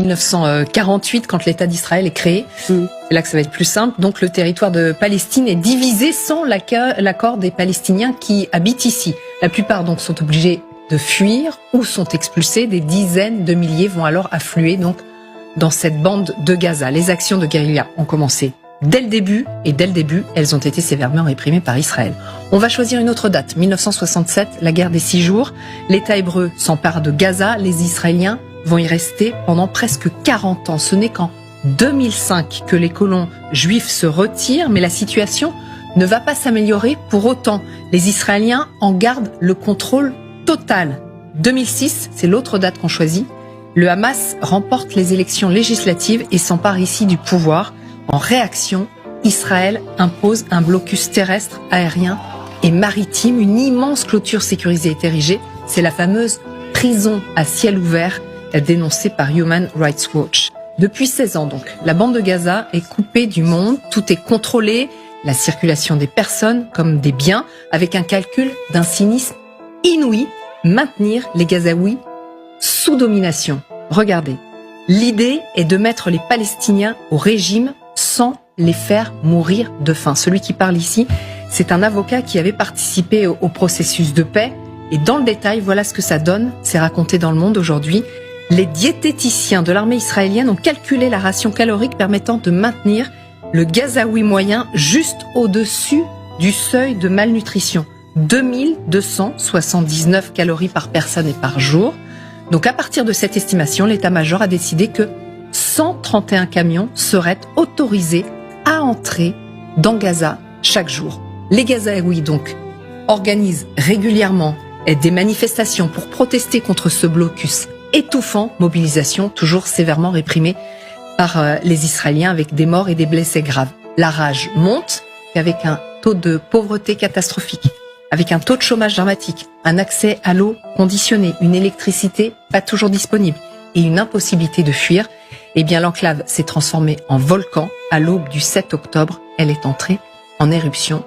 1948, quand l'État d'Israël est créé. C'est là que ça va être plus simple. Donc le territoire de Palestine est divisé sans l'accord des Palestiniens qui habitent ici. La plupart donc sont obligés de fuir ou sont expulsés. Des dizaines de milliers vont alors affluer donc dans cette bande de Gaza. Les actions de guérilla ont commencé dès le début, et dès le début, elles ont été sévèrement réprimées par Israël. On va choisir une autre date, 1967, la guerre des 6 jours. L'État hébreu s'empare de Gaza, les Israéliens vont y rester pendant presque 40 ans. Ce n'est qu'en 2005 que les colons juifs se retirent, mais la situation ne va pas s'améliorer pour autant. Les Israéliens en gardent le contrôle total. 2006, c'est l'autre date qu'on choisit. Le Hamas remporte les élections législatives et s'empare ici du pouvoir. En réaction, Israël impose un blocus terrestre, aérien et maritime. Une immense clôture sécurisée est érigée. C'est la fameuse prison à ciel ouvert dénoncée par Human Rights Watch. Depuis 16 ans donc, la bande de Gaza est coupée du monde. Tout est contrôlé, la circulation des personnes comme des biens, avec un calcul d'un cynisme inouï, maintenir les Gazaouis sous domination. Regardez, l'idée est de mettre les Palestiniens au régime sans les faire mourir de faim. Celui qui parle ici, c'est un avocat qui avait participé au processus de paix. Et dans le détail, voilà ce que ça donne. C'est raconté dans Le Monde aujourd'hui. Les diététiciens de l'armée israélienne ont calculé la ration calorique permettant de maintenir le Gazaoui moyen juste au-dessus du seuil de malnutrition. 2279 calories par personne et par jour. Donc à partir de cette estimation, l'état-major a décidé que 131 camions seraient autorisés à entrer dans Gaza chaque jour. Les Gazaouis donc organisent régulièrement des manifestations pour protester contre ce blocus étouffant, mobilisation toujours sévèrement réprimée par les Israéliens avec des morts et des blessés graves. La rage monte avec un taux de pauvreté catastrophique, avec un taux de chômage dramatique, un accès à l'eau conditionnée, une électricité pas toujours disponible et une impossibilité de fuir. Eh bien, l'enclave s'est transformée en volcan. À l'aube du 7 octobre, elle est entrée en éruption.